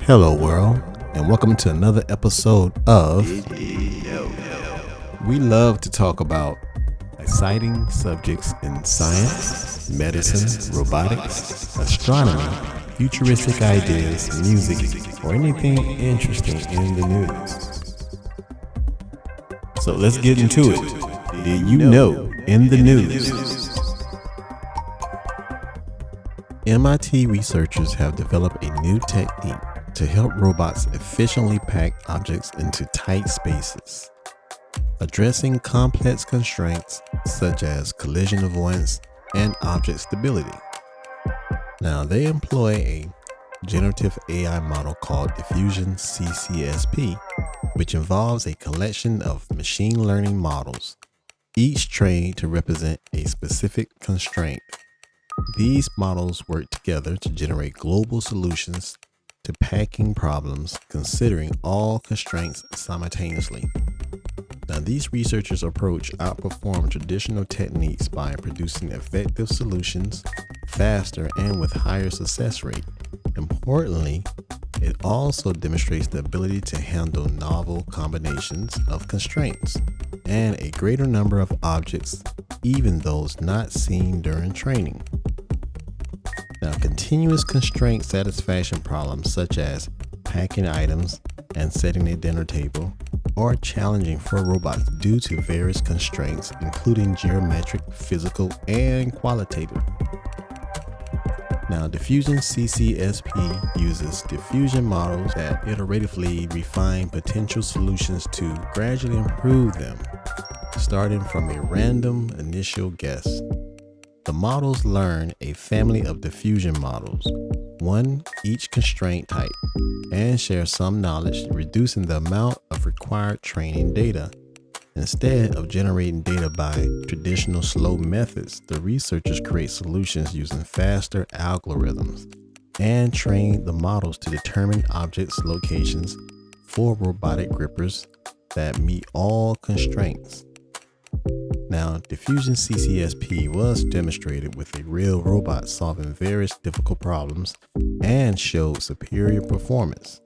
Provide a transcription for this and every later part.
Hello, world, and welcome to another episode of We love to talk about exciting subjects in science, medicine, robotics, astronomy, futuristic ideas, music, or anything interesting in the news. So let's get into it. Did you know in the news? MIT researchers have developed a new technique to help robots efficiently pack objects into tight spaces, addressing complex constraints such as collision avoidance and object stability. Now, they employ a generative AI model called Diffusion CCSP, which involves a collection of machine learning models, each trained to represent a specific constraint. These models work together to generate global solutions to packing problems, considering all constraints simultaneously. Now, these researchers' approach outperform traditional techniques by producing effective solutions faster and with higher success rate. Importantly, it also demonstrates the ability to handle novel combinations of constraints and a greater number of objects, even those not seen during training. Now, continuous constraint satisfaction problems such as packing items and setting a dinner table are challenging for robots due to various constraints, including geometric, physical, and qualitative. Now, Diffusion CCSP uses diffusion models that iteratively refine potential solutions to gradually improve them, starting from a random initial guess. The models learn a family of diffusion models, one each constraint type, and share some knowledge, reducing the amount of required training data. Instead of generating data by traditional slow methods, the researchers create solutions using faster algorithms and train the models to determine objects' locations for robotic grippers that meet all constraints. Now, Diffusion CCSP was demonstrated with a real robot solving various difficult problems and showed superior performance.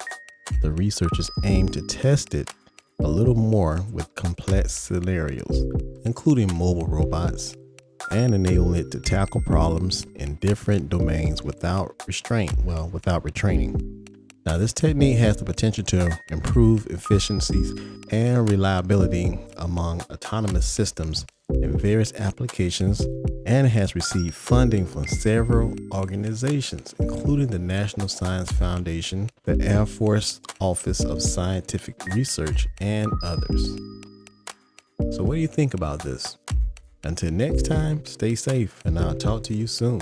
The researchers aim to test it a little more with complex scenarios, including mobile robots, and enable it to tackle problems in different domains without retraining. Now, this technique has the potential to improve efficiencies and reliability among autonomous systems in various applications and has received funding from several organizations, including the National Science Foundation, the Air Force Office of Scientific Research, and others. So what do you think about this? Until next time, stay safe, and I'll talk to you soon.